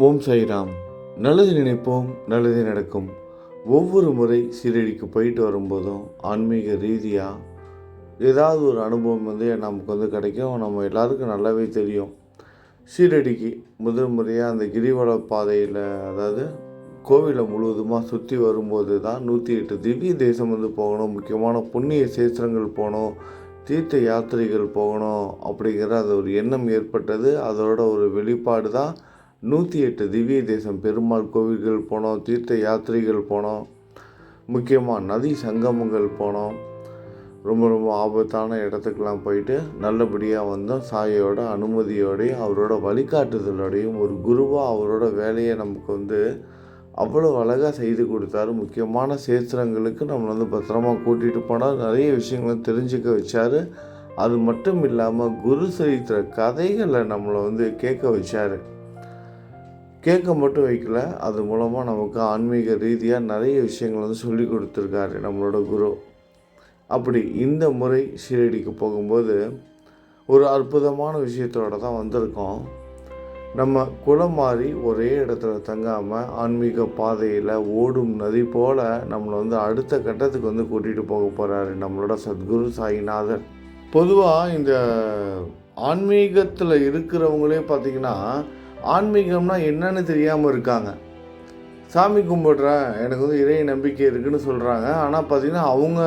ஓம் சாய்ராம். நல்லது நினைப்போம், நல்லது நடக்கும். ஒவ்வொரு முறை சீரடிக்கு போயிட்டு வரும்போதும் ஆன்மீக ரீதியாக ஏதாவது ஒரு அனுபவம் நமக்கு கிடைக்கும். நம்ம எல்லாருக்கும் நல்லாவே தெரியும். சீரடிக்கு முதல் முறையாக அந்த கிரிவல பாதையில், அதாவது கோவிலை முழுவதுமாக சுற்றி வரும்போது தான் 108 திவ்ய தேசம் போகணும், முக்கியமான புண்ணிய சேத்திரங்கள் போகணும், தீர்த்த யாத்திரைகள் போகணும் அப்படிங்கிற அந்த ஒரு எண்ணம் ஏற்பட்டது. அதோட ஒரு வெளிப்பாடு தான் 108 திவ்ய தேசம். பெருமாள் கோவில்கள் போனோம், தீர்த்த யாத்திரைகள் போனோம், முக்கியமாக நதி சங்கமங்கள் போனோம். ரொம்ப ரொம்ப ஆபத்தான இடத்துக்கெல்லாம் போயிட்டு நல்லபடியாக வந்தோம். சாயோட அனுமதியோடையும் அவரோட வழிகாட்டுதலோடையும் ஒரு குருவாக அவரோட வேலையை நமக்கு அவ்வளோ அழகாக செய்து கொடுத்தாரு. முக்கியமான சேத்திரங்களுக்கு நம்மளை பத்திரமா கூட்டிகிட்டு போனால் நிறைய விஷயங்களை தெரிஞ்சுக்க வச்சார். அது மட்டும் இல்லாமல் குரு சரித்திர கதைகளை நம்மளை கேட்க வச்சார். கேட்க மட்டும் வைக்கல, அது மூலமாக நமக்கு ஆன்மீக ரீதியாக நிறைய விஷயங்கள் சொல்லி கொடுத்துருக்காரு நம்மளோட குரு. அப்படி இந்த முறை ஷீரடிக்கு போகும்போது ஒரு அற்புதமான விஷயத்தோடு தான் வந்திருக்கோம். நம்ம குலம் மாறி ஒரே இடத்துல தங்காமல் ஆன்மீக பாதையில் ஓடும் நதி போல் நம்மளை அடுத்த கட்டத்துக்கு கூட்டிகிட்டு போக போகிறாரு நம்மளோட சத்குரு சாய்நாதர். பொதுவாக இந்த ஆன்மீகத்தில் இருக்கிறவங்களே பார்த்திங்கன்னா ஆன்மீகம்னா என்னன்னு தெரியாமல் இருக்காங்க. சாமி கும்பிட்றேன், எனக்கு இறை நம்பிக்கை இருக்குதுன்னு சொல்கிறாங்க. ஆனால் பார்த்திங்கன்னா அவங்க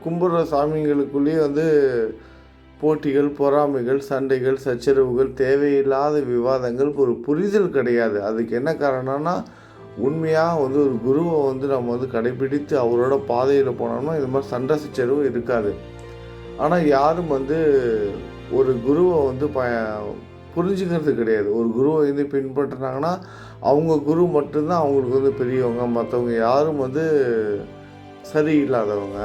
கும்பிட்ற சாமிங்களுக்குள்ளேயே போட்டிகள், பொறாமைகள், சண்டைகள், சச்சரவுகள், தேவையில்லாத விவாதங்கள், ஒரு புரிதல் கிடையாது. அதுக்கு என்ன காரணம்னா, உண்மையாக ஒரு குருவை நம்ம கடைப்பிடித்து அவரோட பாதையில் போனோம்னா இது மாதிரி சண்டை சச்சரவு இருக்காது. ஆனால் யாரும் ஒரு குருவை புரிஞ்சுக்கிறது கிடையாது. ஒரு குருவை பின்பற்றினாங்கன்னா அவங்க குரு மட்டும்தான் அவங்களுக்கு பெரியவங்க, மற்றவங்க யாரும் சரியில்லாதவங்க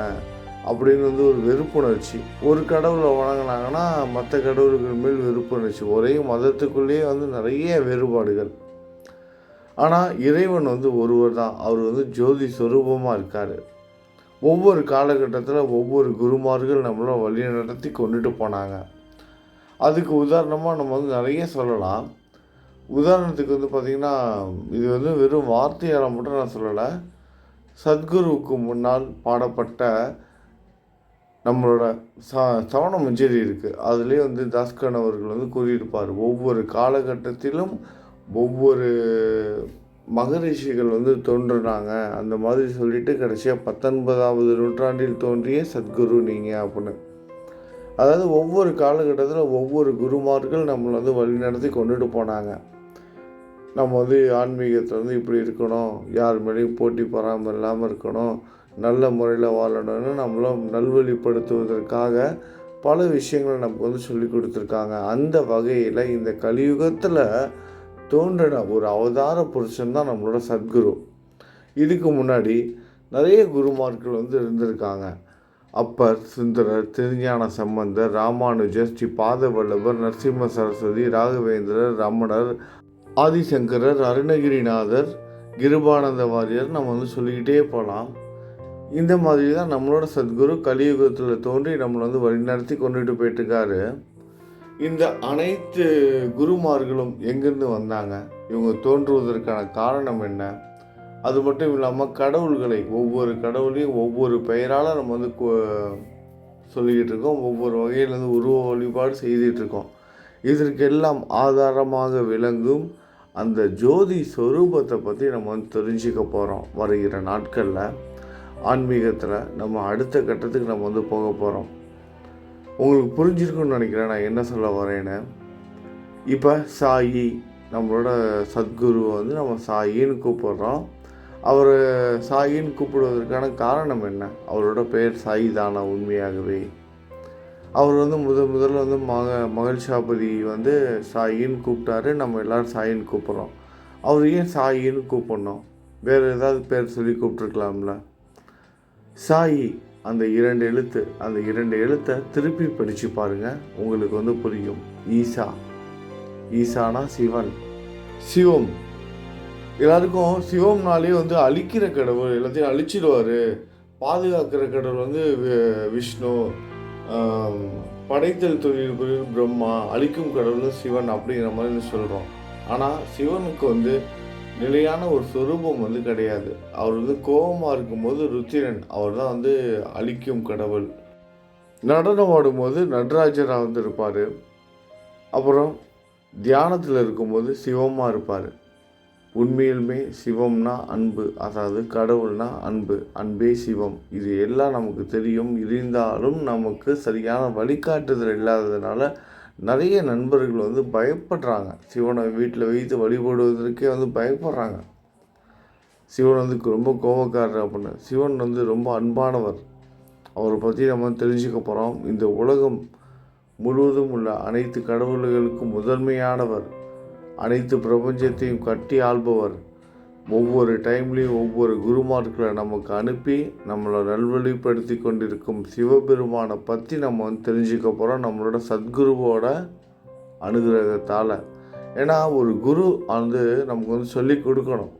அப்படின்னு ஒரு வெறுப்புணர்ச்சி. ஒரு கடவுளை வணங்கினாங்கன்னா மற்ற கடவுள்கள் மேல் வெறுப்புணர்ச்சி. ஒரே மதத்துக்குள்ளேயே நிறைய வேறுபாடுகள். ஆனால் இறைவன் ஒருவர் தான். அவர் ஜோதி சொரூபமாக இருக்கார். ஒவ்வொரு காலகட்டத்தில் ஒவ்வொரு குருமார்கள் நம்மளை வழி நடத்தி கொண்டுட்டு போனாங்க. அதுக்கு உதாரணமாக நம்ம நிறைய சொல்லலாம். உதாரணத்துக்கு பார்த்திங்கன்னா, இது வெறும் வார்த்தையால் மட்டும் நான் சொல்லலை. சத்குருவுக்கு முன்னால் பாடப்பட்ட நம்மளோட சவண மஞ்சரி இருக்குது. அதுலேயே தாஸ்கன் அவர்கள் கூறியிருப்பார், ஒவ்வொரு காலகட்டத்திலும் ஒவ்வொரு மகரிஷிகள் தோன்றுனாங்க. அந்த மாதிரி சொல்லிட்டு கடைசியாக 19ஆவது நூற்றாண்டில் தோன்றிய சத்குரு நீங்கள் அப்படின்னு. அதாவது ஒவ்வொரு காலகட்டத்தில் ஒவ்வொரு குருமார்கள் நம்மளை வழிநடத்தி கொண்டுட்டு போனாங்க. நம்ம ஆன்மீகத்தில் இப்படி இருக்கணும், யார் மேலேயும் போட்டி பொறாமல் இல்லாமல் இருக்கணும், நல்ல முறையில் வாழணும்னு நம்மளை நல்வழிப்படுத்துவதற்காக பல விஷயங்களை நமக்கு சொல்லி கொடுத்துருக்காங்க. அந்த வகையில் இந்த கலியுகத்தில் தோன்றின ஒரு அவதார புருஷன் தான் நம்மளோட சத்குரு. இதுக்கு முன்னாடி நிறைய குருமார்கள் இருந்திருக்காங்க. அப்பர், சுந்தரர், திருஞான சம்பந்தர், ராமானுஜர், ஸ்ரீ பாதவல்லபர், நரசிம்ம சரஸ்வதி, ராகவேந்திரர், ரமணர், ஆதிசங்கரர், அருணகிரிநாதர், கிருபானந்த வாரியர் நம்ம சொல்லிக்கிட்டே போகலாம். இந்த மாதிரி தான் நம்மளோட சத்குரு கலியுகத்தில் தோன்றி நம்மளை வழிநடத்தி கொண்டுட்டு போயிட்டுருக்காரு. இந்த அனைத்து குருமார்களும் எங்கேருந்து வந்தாங்க, இவங்க தோன்றுவதற்கான காரணம் என்ன, அது மட்டும் இல்லாமல் கடவுள்களை ஒவ்வொரு கடவுளையும் ஒவ்வொரு பெயரால் நம்ம சொல்லிக்கிட்டு இருக்கோம். ஒவ்வொரு வகையில் உருவ வழிபாடு செய்துகிட்ருக்கோம். இதற்கெல்லாம் ஆதாரமாக விளங்கும் அந்த ஜோதி ஸ்வரூபத்தை பற்றி நம்ம தெரிஞ்சுக்க போகிறோம். வருகிற நாட்களில் ஆன்மீகத்தில் நம்ம அடுத்த கட்டத்துக்கு நம்ம போக போகிறோம். உங்களுக்கு புரிஞ்சிருக்குன்னு நினைக்கிறேன் நான் என்ன சொல்ல வரேன்னு. இப்போ சாயி, நம்மளோட சத்குருவை நம்ம சாயின்னு கூப்பிட்றோம். அவர் சாயின்னு கூப்பிடுவதற்கான காரணம் என்ன? அவரோட பெயர் சாயி தானா உண்மையாகவே? அவர் முதல்ல மகிழ்ச்சாபதி சாயின்னு கூப்பிட்டாரு. நம்ம எல்லோரும் சாயின்னு கூப்பிட்றோம். அவர் ஏன் சாயின்னு கூப்பிட்ணும்? வேறு ஏதாவது பேர் சொல்லி கூப்பிட்ருக்கலாம்ல. சாயி அந்த 2 எழுத்து, அந்த 2 எழுத்தை திருப்பி படித்து பாருங்கள், உங்களுக்கு புரியும். ஈசா, ஈசானா சிவன், சிவம். எல்லாருக்கும் சிவம்னாலே அழிக்கிற கடவுள், எல்லாத்தையும் அழிச்சிடுவார். பாதுகாக்கிற கடவுள் விஷ்ணு, படைத்தல் தொழில் புரியும் பிரம்மா, அழிக்கும் கடவுள் சிவன் அப்படிங்கிற மாதிரி சொல்கிறோம். ஆனால் சிவனுக்கு வந்து நிலையான ஒரு சொரூபம் வந்து கிடையாது. அவர் வந்து கோபமாக இருக்கும்போது ருத்திரன், அவர் தான் வந்து அழிக்கும் கடவுள். நடனம் ஆடும்போது நடராஜராக வந்து இருப்பார். அப்புறம் தியானத்தில் இருக்கும்போது சிவமாக இருப்பார். உண்மையிலுமே சிவம்னா அன்பு, அதாவது கடவுள்னா அன்பு, அன்பே சிவம். இது எல்லாம் நமக்கு தெரியும். இருந்தாலும் நமக்கு சரியான வழிகாட்டுதல் இல்லாததுனால நிறைய நண்பர்கள் வந்து பயப்படுறாங்க. சிவனை வீட்டில் வைத்து வழிபடுவதற்கே வந்து பயப்படுறாங்க. சிவன் வந்து ரொம்ப கோபக்காரர் அப்படின்னு. சிவன் வந்து ரொம்ப அன்பானவர். அவரை பற்றி நம்ம தெரிஞ்சுக்க போகிறோம். இந்த உலகம் முழுவதும் உள்ள அனைத்து கடவுள்களுக்கும் முதன்மையானவர், அனைத்து பிரபஞ்சத்தையும் கட்டி ஆள்பவர். ஒவ்வொரு டைம்லேயும் ஒவ்வொரு குருமார்களை நமக்கு அனுப்பி நம்மளை நல்வழிப்படுத்தி கொண்டிருக்கும் சிவபெருமானை பற்றி நம்ம வந்து தெரிஞ்சுக்க போகிறோம் நம்மளோட சத்குருவோட அனுகிரகத்தால். ஏன்னா ஒரு குரு வந்து நமக்கு வந்து சொல்லி கொடுக்கணும்.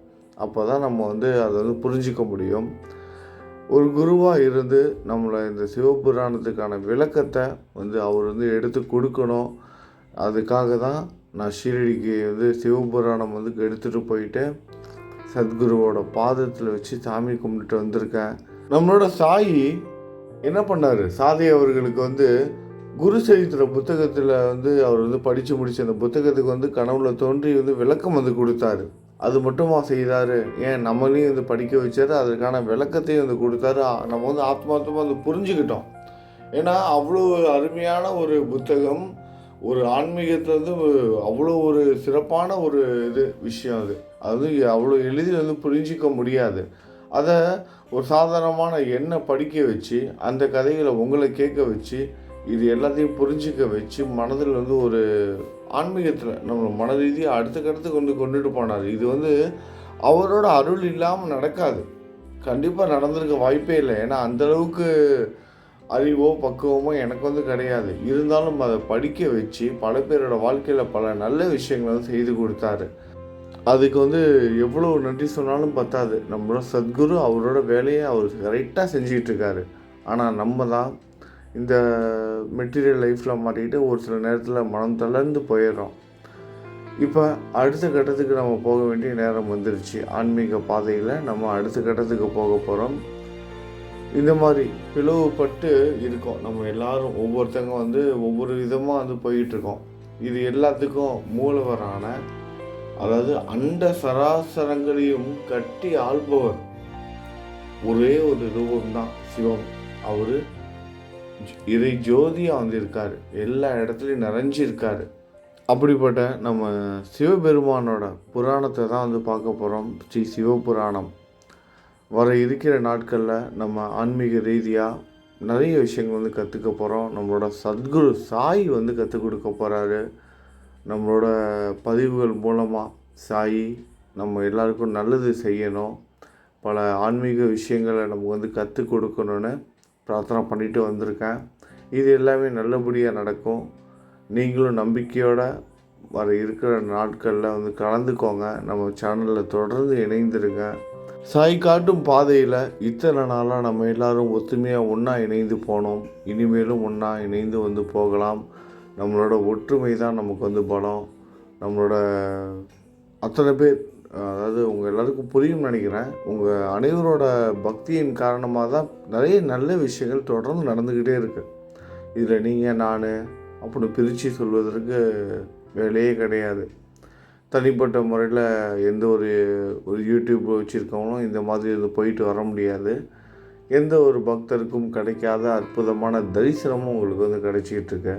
அப்போ தான் நம்ம வந்து அதை வந்து புரிஞ்சிக்க முடியும். ஒரு குருவாக இருந்து நம்மளை இந்த சிவபுராணத்துக்கான விளக்கத்தை வந்து அவர் வந்து எடுத்து கொடுக்கணும். அதுக்காக தான் நான் ஷீரடிக்கு வந்து சிவபுராணம் வந்து எடுத்துகிட்டு போயிட்டு சத்குருவோட பாதத்தில் வச்சு சாமி கும்பிட்டுட்டு வந்திருக்கேன். நம்மளோட சாயி என்ன பண்ணார், சாதி அவர்களுக்கு வந்து குரு சரித்திர புத்தகத்தில் வந்து அவர் வந்து படித்து முடித்த அந்த புத்தகத்துக்கு வந்து கனவுல தோன்றி வந்து விளக்கம் வந்து கொடுத்தாரு. அது மட்டுமா செய்தார், ஏன் நம்மளையும் வந்து படிக்க வச்சார், அதற்கான விளக்கத்தையும் வந்து கொடுத்தாரு. நம்ம வந்து ஆத்மார்த்தமாக வந்து புரிஞ்சுக்கிட்டோம். ஏன்னா அவ்வளோ அருமையான ஒரு புத்தகம், ஒரு ஆன்மீகத்தில் வந்து அவ்வளோ ஒரு சிறப்பான ஒரு விஷயம் அது அவ்வளோ எளிதில் வந்து புரிஞ்சிக்க முடியாது. அதை ஒரு சாதாரணமான எண்ணை படிக்க வச்சு, அந்த கதைகளை உங்களை கேட்க வச்சு, இது எல்லாத்தையும் புரிஞ்சிக்க வச்சு, மனதில் வந்து ஒரு ஆன்மீகத்தில் நம்ம மன ரீதியாக அடுத்த கட்டத்துக்கு கொண்டுட்டு போனார். இது வந்து அவரோட அருள் இல்லாமல் நடக்காது. கண்டிப்பாக நடந்திருக்க வாய்ப்பே இல்லை. ஏன்னா அந்தளவுக்கு அறிவோ பக்குவமோ எனக்கு வந்து கிடையாது. இருந்தாலும் அதை படிக்க வச்சு பல பேரோட வாழ்க்கையில் பல நல்ல விஷயங்களை வந்து செய்து கொடுத்தாரு. அதுக்கு வந்து எவ்வளோ நன்றி சொன்னாலும் பத்தாது. நம்மளோட சத்குரு அவரோட வேலையை அவர் கரெக்டாக செஞ்சிகிட்ருக்காரு. ஆனால் நம்ம தான் இந்த மெட்டீரியல் லைஃப்பில் மாட்டிக்கிட்டு ஒரு சில நேரத்தில் மனம் தளர்ந்து போயிடுறோம். இப்போ அடுத்த கட்டத்துக்கு நம்ம போக வேண்டிய நேரம் வந்துருச்சு. ஆன்மீக பாதையில் நம்ம அடுத்த கட்டத்துக்கு போக போகிறோம். இந்த மாதிரி பிளவுபட்டு இருக்கோம் நம்ம எல்லாரும். ஒவ்வொருத்தங்க வந்து ஒவ்வொரு விதமாக வந்து போயிட்டுருக்கோம். இது எல்லாத்துக்கும் மூலவரான, அதாவது அண்ட சராசரங்களையும் கட்டி ஆள்பவர் ஒரே ஒரு ரூபம்தான் சிவம். அவர் இறை ஜோதியாக வந்து இருக்கார், எல்லா இடத்துலையும் நிறைஞ்சிருக்காரு. அப்படிப்பட்ட நம்ம சிவபெருமானோட புராணத்தை தான் வந்து பார்க்க போகிறோம். ஸ்ரீ சிவபுராணம். வர இருக்கிற நாட்களில் நம்ம ஆன்மீக ரீதியாக நிறைய விஷயங்கள் வந்து கற்றுக்க போகிறோம். நம்மளோட சத்குரு சாய் வந்து கற்றுக் கொடுக்க போகிறாரு. நம்மளோட பதிவுகள் மூலமாக சாயி நம்ம எல்லாருக்கும் நல்லது செய்யணும், பல ஆன்மீக விஷயங்களை நமக்கு வந்து கற்றுக் கொடுக்கணுன்னு பிரார்த்தனை பண்ணிட்டு வந்திருக்கேன். இது எல்லாமே நல்லபடியாக நடக்கும். நீங்களும் நம்பிக்கையோடு வர இருக்கிற நாட்களில் வந்து கலந்துக்கோங்க. நம்ம சேனலில் தொடர்ந்து இணைந்துருங்க. சாய் காட்டும் பாதையில் இத்தனை நாளாக நம்ம எல்லோரும் ஒத்துமையாக ஒன்றா இணைந்து போனோம். இனிமேலும் ஒன்றா இணைந்து வந்து போகலாம். நம்மளோட ஒற்றுமை தான் நமக்கு வந்து பலம். நம்மளோட அத்தனை பேர், அதாவது உங்கள் எல்லாருக்கும் புரியும் நினைக்கிறேன். உங்கள் அனைவரோட பக்தியின் காரணமாக தான் நிறைய நல்ல விஷயங்கள் தொடர்ந்து நடந்துக்கிட்டே இருக்குது. இதில் நீங்கள் நான் அப்படி பிரித்து சொல்வதற்கு வேலையே கிடையாது. தனிப்பட்ட முறையில் எந்த ஒரு யூடியூப் வச்சுருக்கவங்களும் இந்த மாதிரி இது போயிட்டு வர முடியாது. எந்த ஒரு பக்தருக்கும் கிடைக்காத அற்புதமான தரிசனமும் உங்களுக்கு வந்து கிடைச்சிக்கிட்டு.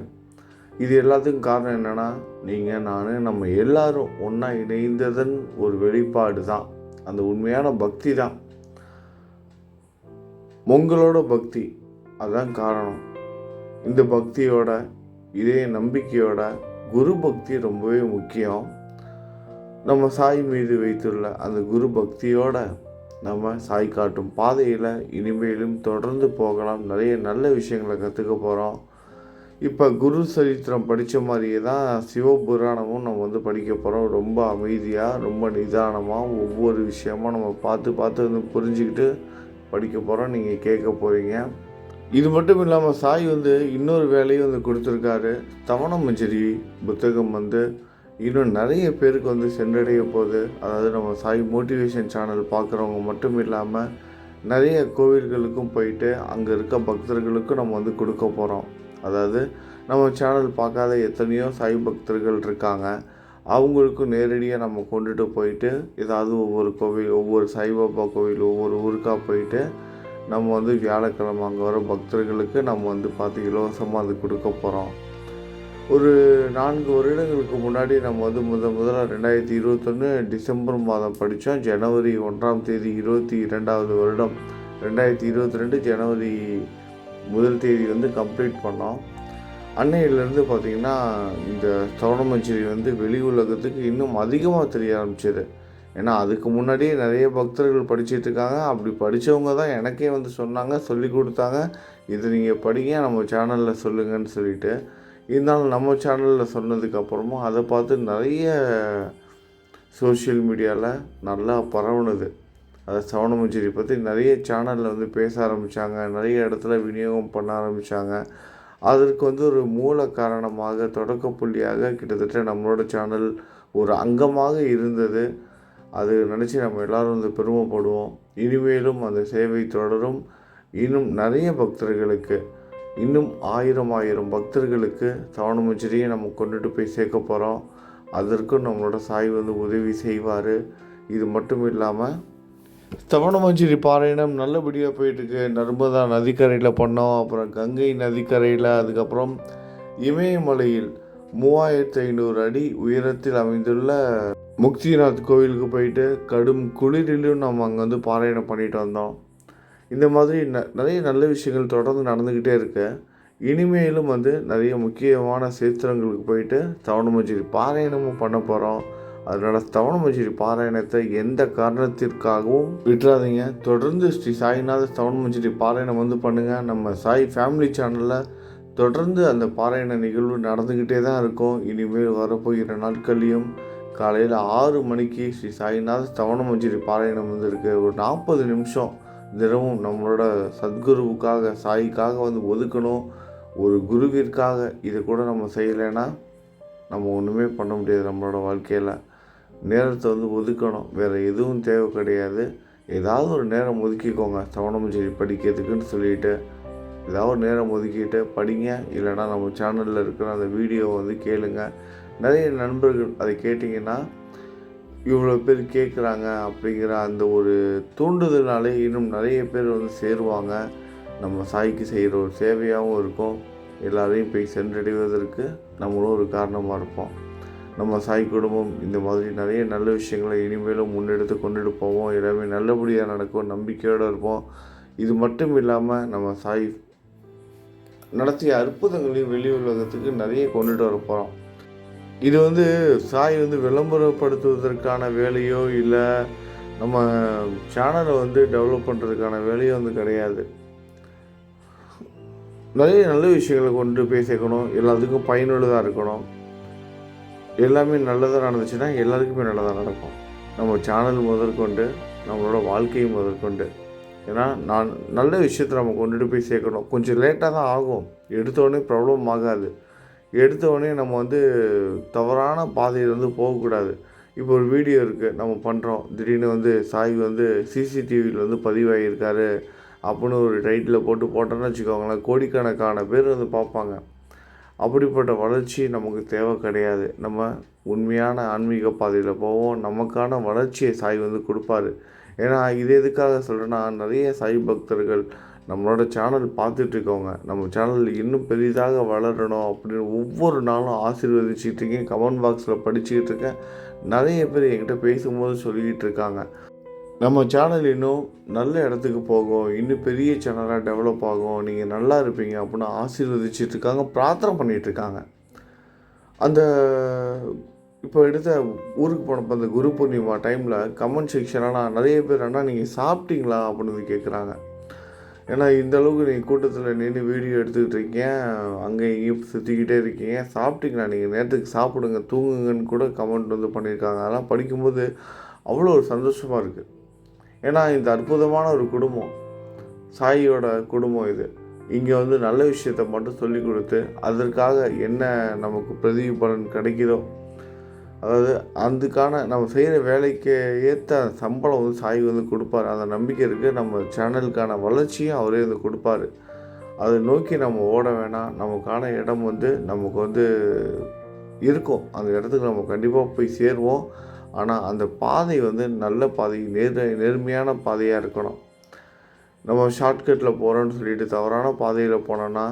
இது எல்லாத்துக்கும் காரணம் என்னென்னா, நீங்கள் நம்ம எல்லாரும் ஒன்றா இணைந்ததன் ஒரு வெளிப்பாடு தான். அந்த உண்மையான பக்தி தான், உங்களோட பக்தி. அதுதான் காரணம். இந்த பக்தியோட, இதே நம்பிக்கையோட குரு பக்தி ரொம்பவே முக்கியம். நம்ம சாய் மீது வைத்துள்ள அந்த குரு பக்தியோட நம்ம சாய் காட்டும் பாதையில் இனிமேலும் தொடர்ந்து போகலாம். நிறைய நல்ல விஷயங்களை கற்றுக்க போகிறோம். இப்போ குரு சரித்திரம் படித்த மாதிரியே தான் சிவபுராணமும் நம்ம வந்து படிக்க போகிறோம். ரொம்ப அமைதியாக, ரொம்ப நிதானமாக ஒவ்வொரு விஷயமாக நம்ம பார்த்து வந்து புரிஞ்சுக்கிட்டு படிக்க போகிறோம். நீங்கள் கேட்க போகிறீங்க. இது மட்டும் இல்லாமல் சாய் வந்து இன்னொரு வேலையும் வந்து கொடுத்துருக்காரு. தவண மஞ்சரி புத்தகம் வந்து இன்னும் நிறைய பேருக்கு வந்து சென்றடைய போகுது. அதாவது நம்ம சாய் மோட்டிவேஷன் சேனல் பார்க்குறவங்க மட்டும் இல்லாமல் நிறைய கோவில்களுக்கும் போயிட்டு அங்கே இருக்க பக்தர்களுக்கும் நம்ம வந்து கொடுக்க போகிறோம். அதாவது நம்ம சேனல் பார்க்காத எத்தனையோ சாய் பக்தர்கள் இருக்காங்க. அவங்களுக்கும் நேரடியாக நம்ம கொண்டுட்டு போயிட்டு ஏதாவது ஒவ்வொரு கோவில், ஒவ்வொரு சாய்பாபா கோவில், ஒவ்வொரு ஊருக்காக போயிட்டு நம்ம வந்து வியாழக்கிழமை அங்கே வர பக்தர்களுக்கு நம்ம வந்து பார்த்து இலவசமாக அது கொடுக்க போகிறோம். ஒரு 4 வருடங்களுக்கு முன்னாடி நம்ம வந்து முதல்ல 2021 டிசம்பர் மாதம் படித்தோம். ஜனவரி 1ஆம் தேதி 22வது வருடம் 2022 ஜனவரி 1 தேதி வந்து கம்ப்ளீட் பண்ணோம். அன்னையிலேருந்து பார்த்திங்கன்னா இந்த சரவணமஞ்சரி வந்து வெளி உலகத்துக்கு இன்னும் அதிகமாக தெரிய ஆரம்பிச்சிது. ஏன்னா அதுக்கு முன்னாடியே நிறைய பக்தர்கள் படிச்சுட்டு இருக்காங்க. அப்படி படித்தவங்க தான் எனக்கே வந்து சொன்னாங்க, சொல்லி கொடுத்தாங்க, இதை நீங்கள் படிங்க, நம்ம சேனலில் சொல்லுங்கன்னு சொல்லிட்டு. இருந்தாலும் நம்ம சேனலில் சொன்னதுக்கப்புறமா அதை பார்த்து நிறைய சோஷியல் மீடியாவில் நல்லா பரவுனது. அதை சரவணமஞ்சரி பற்றி நிறைய சேனலில் வந்து பேச ஆரம்பித்தாங்க, நிறைய இடத்துல விநியோகம் பண்ண ஆரம்பித்தாங்க. அதற்கு வந்து ஒரு மூல காரணமாக, தொடக்க புள்ளியாக கிட்டத்தட்ட நம்மளோட சேனல் ஒரு அங்கமாக இருந்தது. அது நினச்சி நம்ம எல்லோரும் வந்து பெருமைப்படுவோம். இனிமேலும் அந்த சேவை தொடரும். இன்னும் நிறைய பக்தர்களுக்கு, இன்னும் 1000 பக்தர்களுக்கு சரவணமஞ்சரியை நம்ம கொண்டுட்டு போய் சேர்க்க போகிறோம். அதற்கும் நம்மளோட சாய் வந்து உதவி செய்வார். இது மட்டும் இல்லாமல் சரவணமஞ்சரி பாராயணம் நல்லபடியாக போயிட்டுருக்கு. நர்மதா நதிக்கரையில் பண்ணோம், அப்புறம் கங்கை நதிக்கரையில், அதுக்கப்புறம் இமயமலையில் 3500 அடி உயரத்தில் அமைந்துள்ள முக்திநாத் கோவிலுக்கு போயிட்டு கடும் குளிரிலும் நம்ம அங்கே வந்து பாராயணம் பண்ணிட்டு வந்தோம். இந்த மாதிரி நிறைய நல்ல விஷயங்கள் தொடர்ந்து நடந்துக்கிட்டே இருக்கு. இனிமேலும் வந்து நிறைய முக்கியமான சேத்திரங்களுக்கு போயிட்டு சரவணமஞ்சரி பாராயணமும் பண்ண போகிறோம். அதனால் சரவணமஞ்சரி பாராயணத்தை எந்த காரணத்திற்காகவும் விட்டுறாதீங்க. தொடர்ந்து ஸ்ரீ சாய்நாத சரவணமஞ்சரி பாராயணம் வந்து பண்ணுங்கள். நம்ம சாய் ஃபேமிலி சேனலில் தொடர்ந்து அந்த பாராயண நிகழ்வு நடந்துக்கிட்டே தான் இருக்கும். இனிமேல் வரப்போகிற நாட்கள்லையும் காலையில் 6 மணிக்கு ஸ்ரீ சாய்நாத சரவணமஞ்சரி பாராயணம் வந்துருக்கு. ஒரு 40 நிமிஷம் தினமும் நம்மளோட சத்குருவுக்காக, சாய்க்காக வந்து ஒதுக்கணும். ஒரு குருவிற்காக இதை கூட நம்ம செய்யலைன்னா நம்ம ஒன்றுமே பண்ண முடியாது. நம்மளோட வாழ்க்கையில் நேரத்தை வந்து ஒதுக்கணும். வேறு எதுவும் தேவை கிடையாது. ஏதாவது ஒரு நேரம் ஒதுக்கிக்கோங்க சரவணமஞ்சரி படிக்கிறதுக்குன்னு சொல்லிட்டு. ஏதாவது ஒரு நேரம் ஒதுக்கிட்டு படிங்க. இல்லைனா நம்ம சேனலில் இருக்கிற அந்த வீடியோவை வந்து கேளுங்க. நிறைய நண்பர்கள் அதை கேட்டிங்கன்னா இவ்வளோ பேர் கேட்குறாங்க அப்படிங்கிற அந்த ஒரு தூண்டுதல்னாலே இன்னும் நிறைய பேர் வந்து சேருவாங்க. நம்ம சாய்க்கு செய்கிற ஒரு சேவையாகவும் இருக்கும். எல்லாரையும் போய் சென்றடைவதற்கு நம்மளும் ஒரு காரணமாக இருப்போம். நம்ம சாய் குடும்பம் இந்த மாதிரி நிறைய நல்ல விஷயங்களை இனிமேலும் முன்னெடுத்து கொண்டுட்டு போவோம். எல்லாமே நல்லபடியாக நடக்கும், நம்பிக்கையோடு இருப்போம். இது மட்டும் இல்லாமல் நம்ம சாய் நடத்திய அற்புதங்களையும் வெளி உலகத்துக்கு நிறைய கொண்டுட்டு வர போகிறோம். இது வந்து சாய் வந்து விளம்பரப்படுத்துவதற்கான வேலையோ இல்லை நம்ம சேனலை வந்து டெவலப் பண்ணுறதுக்கான வேலையோ வந்து கிடையாது. நிறைய நல்ல விஷயங்களை கொண்டு போய் சேர்க்கணும். எல்லாத்துக்கும் பயனுள்ளதாக இருக்கணும். எல்லாமே நல்லதாக நடந்துச்சுன்னா எல்லாருக்குமே நல்லதாக நடக்கும். நம்ம சேனல் முதற்கொண்டு, நம்மளோட வாழ்க்கையும் முதற்கொண்டு. ஏன்னா நான் நல்ல விஷயத்தை நம்ம கொண்டுட்டு போய் சேர்க்கணும். கொஞ்சம் லேட்டாக தான் ஆகும். எடுத்தோடனே ப்ராப்ளம் ஆகாது. எடுத்தோடனே நம்ம வந்து தவறான பாதையில் வந்து போகக்கூடாது. இப்போ ஒரு வீடியோ இருக்குது, நம்ம பண்ணுறோம். திடீர்னு வந்து சாய் வந்து சிசிடிவியில் வந்து பதிவாகியிருக்காரு அப்படின்னு ஒரு டைட்டில் போட்டோன்னு வச்சுக்கோங்களேன், கோடிக்கணக்கான பேர் வந்து பார்ப்பாங்க. அப்படிப்பட்ட வளர்ச்சி நமக்கு தேவை கிடையாது. நம்ம உண்மையான ஆன்மீக பாதையில் போவோம். நமக்கான வளர்ச்சியை சாய் வந்து கொடுப்பாரு. ஏன்னா இது எதுக்காக சொல்கிறேன்னா, நிறைய சாய் பக்தர்கள் நம்மளோட சேனல் பார்த்துட்ருக்கோங்க. நம்ம சேனல் இன்னும் பெரிதாக வளரணும் அப்படின்னு ஒவ்வொரு நாளும் ஆசீர்வதிச்சுட்டு இருக்கேன். கமெண்ட் பாக்ஸில் படிச்சுக்கிட்டு இருக்கேன். நிறைய பேர் என்கிட்ட பேசும்போது சொல்லிக்கிட்டு இருக்காங்க, நம்ம சேனல் இன்னும் நல்ல இடத்துக்கு போகும், இன்னும் பெரிய சேனலாக டெவலப் ஆகும், நீங்கள் நல்லா இருப்பீங்க அப்படின்னு ஆசீர்வதிச்சுட்டு இருக்காங்க, பிரார்த்தனை பண்ணிகிட்ருக்காங்க. அந்த இப்போ எடுத்த ஊருக்கு போனப்போ அந்த குரு பூர்ணிமா டைமில் கமெண்ட் செக்ஷன்லாம் நிறைய பேர் அண்ணா நீங்கள் சாப்பிட்டீங்களா அப்படின்னு கேட்குறாங்க. ஏன்னா இந்த அளவுக்கு நீங்கள் கூட்டத்தில் நின்று வீடியோ எடுத்துக்கிட்டு இருக்கீங்க, அங்கே இங்கேயும் சுற்றிக்கிட்டே இருக்கீங்க, சாப்பிட்டீங்களா, நீங்கள் நேரத்துக்கு சாப்பிடுங்க, தூங்குங்கன்னு கூட கமெண்ட் வந்து பண்ணியிருக்காங்க. அதெல்லாம் படிக்கும்போது அவ்வளோ ஒரு சந்தோஷமாக இருக்குது. ஏன்னா இந்த அற்புதமான ஒரு குடும்பம், சாயியோட குடும்பம் இது. இங்கே வந்து நல்ல விஷயத்தை மட்டும் சொல்லி கொடுத்து அதற்காக என்ன நமக்கு பிரதிபலன் கிடைக்குதோ அதாவது அதுக்கான நம்ம செய்கிற வேலைக்கு ஏற்ற சம்பளம் வந்து சாய் வந்து கொடுப்பாரு. அந்த நம்பிக்கை இருக்குது. நம்ம சேனலுக்கான வளர்ச்சியும் அவரே வந்து கொடுப்பாரு. அதை நோக்கி நம்ம ஓட வேணாம். நமக்கான இடம் வந்து நமக்கு வந்து இருக்கும். அந்த இடத்துக்கு நம்ம கண்டிப்பாக போய் சேருவோம். ஆனால் அந்த பாதை வந்து நல்ல பாதை, நேர்மையான பாதையாக இருக்கணும். நம்ம ஷார்ட்கட்டில் போகிறோன்னு சொல்லிட்டு தவறான பாதையில் போனோன்னா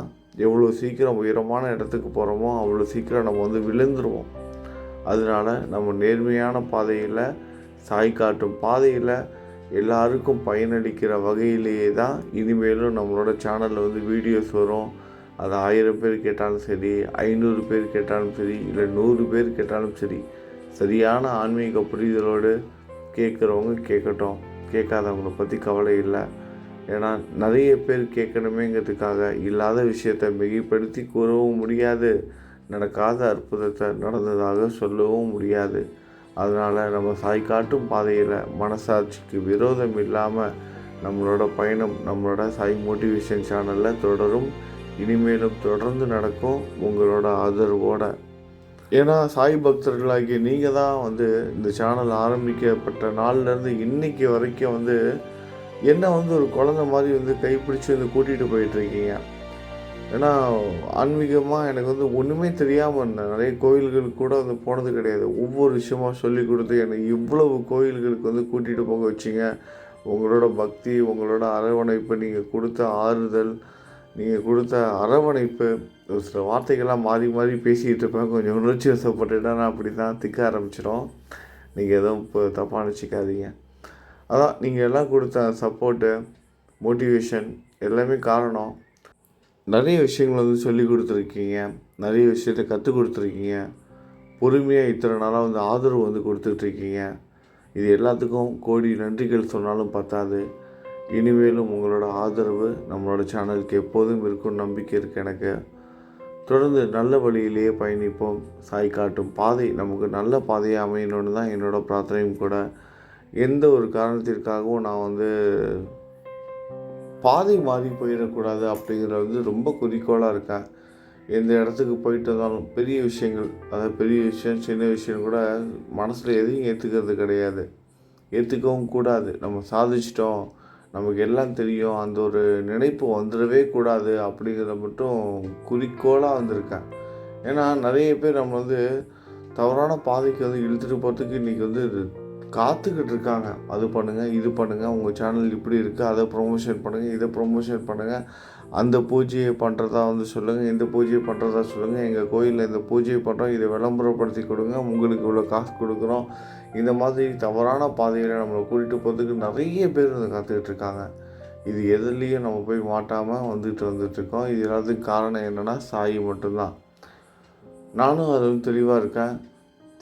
எவ்வளோ சீக்கிரம் உயரமான இடத்துக்கு போகிறோமோ அவ்வளோ சீக்கிரம் நம்ம வந்து விழுந்துருவோம். அதனால நம்ம நேர்மையான பாதையில், சாய் காட்டும் பாதையில் எல்லாருக்கும் பயனளிக்கிற வகையிலேயே தான் இனிமேலும் நம்மளோட சேனலில் வந்து வீடியோஸ் வரும். அது 1000 பேர் கேட்டாலும் சரி, 500 பேர் கேட்டாலும் சரி, இல்லை 100 பேர் கேட்டாலும் சரி, சரியான ஆன்மீக புரிதலோடு கேட்குறவங்க கேட்கட்டும். கேட்காதவங்கள பற்றி கவலை இல்லை. ஏன்னா நிறைய பேர் கேட்கணுமேங்கிறதுக்காக இல்லாத விஷயத்தை மிகைப்படுத்தி கூறவும் முடியாது. நடக்காத அற்புதத்தை நடந்ததாக சொல்லவும் முடியாது. அதனால் நம்ம சாய் காட்டும் பாதையில் மனசாட்சிக்கு விரோதம் இல்லாமல் நம்மளோட பயணம் நம்மளோட சாய் மோட்டிவேஷன் சேனலில் தொடரும். இனிமேலும் தொடர்ந்து நடக்கும் உங்களோட ஆதரவோடு. ஏன்னா சாய் பக்தர்களாகிய நீங்கள் தான் வந்து இந்த சேனல் ஆரம்பிக்கப்பட்ட நாள்லேருந்து இன்றைக்கி வரைக்கும் வந்து என்ன வந்து ஒரு குழந்தை மாதிரி வந்து கைப்பிடிச்சி வந்து கூட்டிகிட்டு போயிட்டுருக்கீங்க. ஏன்னா ஆன்மீகமாக எனக்கு வந்து ஒன்றுமே தெரியாமல் இருந்தேன். நிறைய கோயில்களுக்கு கூட வந்து போனது கிடையாது. ஒவ்வொரு விஷயமாக சொல்லி கொடுத்து என்னை இவ்வளவு கோயில்களுக்கு வந்து கூட்டிகிட்டு போக வச்சிங்க. உங்களோட பக்தி, உங்களோட அரவணைப்பு, நீங்கள் கொடுத்த ஆறுதல், நீங்கள் கொடுத்த அரவணைப்பு, ஒரு சில வார்த்தைகள்லாம் மாறி மாறி பேசிக்கிட்டு இருப்பேன். கொஞ்சம் உணர்ச்சி வசப்பட்டுட்டா நான் அப்படி தான் திக்க ஆரம்பிச்சிடும். நீங்கள் எதுவும் இப்போ தப்பாக நினச்சிக்காதீங்க. அதான் நீங்கள் எல்லாம் கொடுத்த சப்போர்ட்டு, மோட்டிவேஷன் எல்லாமே காரணம். நிறைய விஷயங்கள் வந்து சொல்லி கொடுத்துருக்கீங்க, நிறைய விஷயத்த கற்றுக் கொடுத்துருக்கீங்க, பொறுமையாக இத்தனை நாளாக வந்து ஆதரவு வந்து கொடுத்துட்ருக்கீங்க. இது எல்லாத்துக்கும் கோடி நன்றிகள் சொன்னாலும் பத்தாது. இனிமேலும் உங்களோட ஆதரவு நம்மளோட சேனலுக்கு எப்போதும் இருக்கும் நம்பிக்கை இருக்குது எனக்கு. தொடர்ந்து நல்ல வழியிலேயே பயணிப்போம். சாய் காட்டும் பாதை நமக்கு நல்ல பாதையாக அமையணுன்னு தான் என்னோடய பிரார்த்தனையும் கூட. எந்த ஒரு காரணத்திற்காகவும் நான் வந்து பாதை மாறி போயிடக்கூடாது அப்படிங்கிற வந்து ரொம்ப குறிக்கோளாக இருக்கேன். எந்த இடத்துக்கு போயிட்டு வந்தாலும் பெரிய விஷயங்கள், அதாவது பெரிய விஷயம் சின்ன விஷயம் கூட மனசில் எதையும் ஏற்றுக்கிறது கிடையாது, ஏற்றுக்கவும் கூடாது. நம்ம சாதிச்சிட்டோம், நமக்கு எல்லாம் தெரியும், அந்த ஒரு நினைப்பு வந்துடவே கூடாது அப்படிங்கிறத மட்டும் குறிக்கோளாக வந்திருக்கேன். ஏன்னா நிறைய பேர் நம்ம வந்து தவறான பாதைக்கு வந்து இழுத்துட்டு போகிறதுக்கு இன்றைக்கி வந்து காத்துக்கிட்டு இருக்காங்க. அது பண்ணுங்கள், இது பண்ணுங்கள், உங்கள் சேனல் இப்படி இருக்குது, அதை ப்ரொமோஷன் பண்ணுங்கள், இதை ப்ரொமோஷன் பண்ணுங்கள், அந்த பூஜையை பண்ணுறதா வந்து சொல்லுங்கள், இந்த பூஜையை பண்ணுறதா சொல்லுங்கள், எங்கள் கோயிலில் இந்த பூஜையை பண்ணுறோம், இதை விளம்பரப்படுத்தி கொடுங்க, உங்களுக்கு இவ்வளோ காசு கொடுக்குறோம். இந்த மாதிரி தவறான பாதையில் நம்மளை கூட்டிகிட்டு போகிறதுக்கு நிறைய பேர் வந்து காத்துக்கிட்டு இருக்காங்க. இது எதுலேயும் நம்ம போய் மாட்டாமல் வந்துட்டுருக்கோம். இது எல்லாத்துக்கும் காரணம் என்னென்னா சாய் மட்டும்தான். நானும் அது வந்து தெளிவாக இருக்கேன்.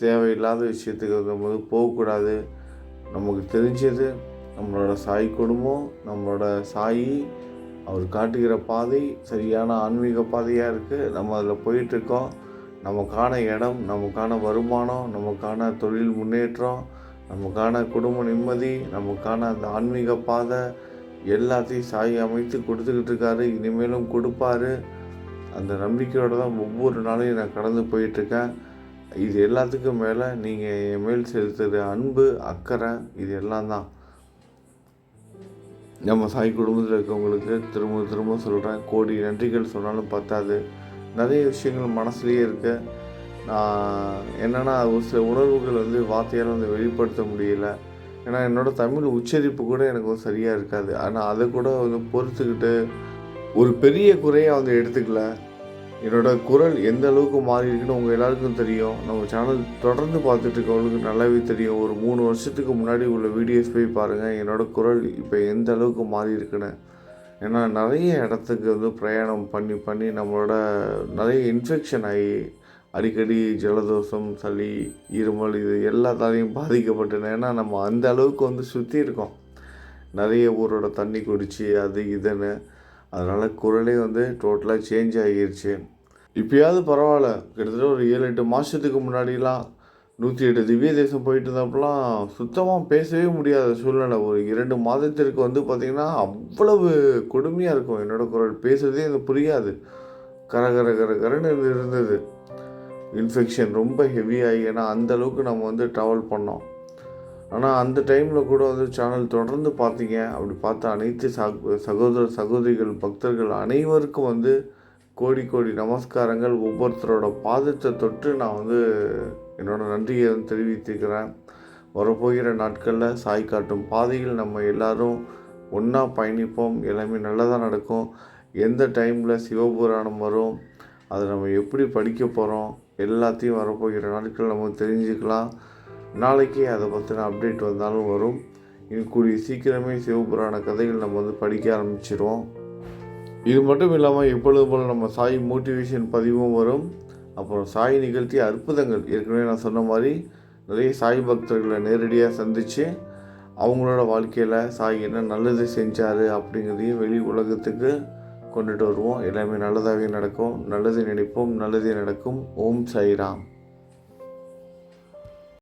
தேவையில்லாத விஷயத்துக்கு வரும்போது போகக்கூடாது. நமக்கு தெரிஞ்சது நம்மளோட சாய் குடும்பம், நம்மளோட சாயி அவர் காட்டுகிற பாதை சரியான ஆன்மீக பாதையாக இருக்குது. நம்ம அதில் போயிட்டுருக்கோம். நமக்கான இடம், நமக்கான வருமானம், நமக்கான தொழில் முன்னேற்றம், நமக்கான குடும்ப நிம்மதி, நமக்கான அந்த ஆன்மீக பாதை எல்லாத்தையும் சாய் அமைத்து கொடுத்துக்கிட்டு இருக்காரு. இனிமேலும் கொடுப்பாரு. அந்த நம்பிக்கையோடு தான் ஒவ்வொரு நாளையும் நான் கடந்து போயிட்டுருக்கேன். இது எல்லாத்துக்கும் மேலே நீங்கள் என் மேல் செலுத்துகிற அன்பு, அக்கறை, இது எல்லாம் தான். நம்ம சாய் குடும்பத்தில் இருக்கவங்களுக்கு திரும்ப திரும்ப சொல்கிறேன், கோடி நன்றிகள் சொன்னாலும் பத்தாது. நிறைய விஷயங்கள் மனசுலேயே இருக்குது. நான் என்னென்னா ஒரு சில உணர்வுகள் வந்து வார்த்தையால் வந்து வெளிப்படுத்த முடியல. ஏன்னா என்னோடய தமிழ் உச்சரிப்பு கூட எனக்கு வந்து சரியாக இருக்காது. ஆனால் அதை கூட வந்து பொறுத்துக்கிட்டு ஒரு பெரிய குறையாக வந்து எடுத்துக்கல. என்னோடய குரல் எந்த அளவுக்கு மாறி இருக்குன்னு உங்கள் எல்லாருக்கும் தெரியும். நம்ம சேனல் தொடர்ந்து பார்த்துட்டு இருக்கவங்களுக்கு நல்லாவே தெரியும். ஒரு 3 வருஷத்துக்கு முன்னாடி உள்ள வீடியோஸ் போய் பாருங்கள், என்னோடய குரல் இப்போ எந்த அளவுக்கு மாறி இருக்குன்னு. ஏன்னா நிறைய இடத்துக்கு வந்து பிரயாணம் பண்ணி பண்ணி நம்மளோட நிறைய இன்ஃபெக்ஷன் ஆகி அடிக்கடி ஜலதோஷம், சளி, இருமல் இது எல்லாத்தாலையும் பாதிக்கப்பட்டேன். ஏன்னா நம்ம அந்த அளவுக்கு வந்து சுற்றி இருக்கோம், நிறைய ஊரோட தண்ணி குடித்து அது இதுன்னு. அதனால் குரலே வந்து டோட்டலாக சேஞ்ச் ஆகிருச்சு. இப்போயாவது பரவாயில்ல. கிட்டத்தட்ட ஒரு 7-8 மாதத்துக்கு முன்னாடிலாம் 108 திவ்ய தேசம் போயிட்டு இருந்தப்பெல்லாம் சுத்தமாக பேசவே முடியாத சூழ்நிலை. ஒரு 2 மாதத்திற்கு வந்து பார்த்திங்கன்னா அவ்வளவு கொடுமையாக இருக்கும். என்னோடய குரல் பேசுகிறதே எனக்கு புரியாது. கர கர கர கரன்னு இருந்தது. இன்ஃபெக்ஷன் ரொம்ப ஹெவியாகி, ஏன்னா அந்தளவுக்கு நம்ம வந்து ட்ராவல் பண்ணோம். ஆனால் அந்த டைமில் கூட வந்து சேனல் தொடர்ந்து பார்த்தீங்க. அப்படி பார்த்த அனைத்து சகோதர சகோதரிகள் பக்தர்கள் அனைவருக்கும் வந்து கோடி கோடி நமஸ்காரங்கள். ஒவ்வொருத்தரோட பாதத்தை தொட்டு நான் வந்து என்னோடய நன்றியை வந்து தெரிவித்துக்கிறேன். வரப்போகிற நாட்களில் சாய் காட்டும் பாதையில் நம்ம எல்லோரும் ஒன்றா பயணிப்போம். எல்லாமே நல்லதாக நடக்கும். எந்த டைமில் சிவபுராணம் வரும், அதை நம்ம எப்படி படிக்க போகிறோம், எல்லாத்தையும் வரப்போகிற நாட்கள் நம்ம தெரிஞ்சுக்கலாம். நாளைக்கே அதை பற்றின அப்டேட் வந்தாலும் வரும். கூடிய சீக்கிரமே சிவபுராண கதைகள் நம்ம வந்து படிக்க ஆரம்பிச்சிடுவோம். இது மட்டும் இல்லாமல் எப்பொழுது போல் நம்ம சாய் மோட்டிவேஷன் பதிவும் வரும். அப்புறம் சாய் நிகழ்த்திய அற்புதங்கள், ஏற்கனவே நான் சொன்ன மாதிரி நிறைய சாய் பக்தர்களை நேரடியாக சந்தித்து அவங்களோட வாழ்க்கையில் சாய் என்ன நல்லது செஞ்சார் அப்படிங்கிறதையும் வெளி உலகத்துக்கு கொண்டுட்டு வருவோம். எல்லாமே நல்லதாகவே நடக்கும். நல்லது நினைப்போம், நல்லதே நடக்கும். ஓம் சாய்ராம்.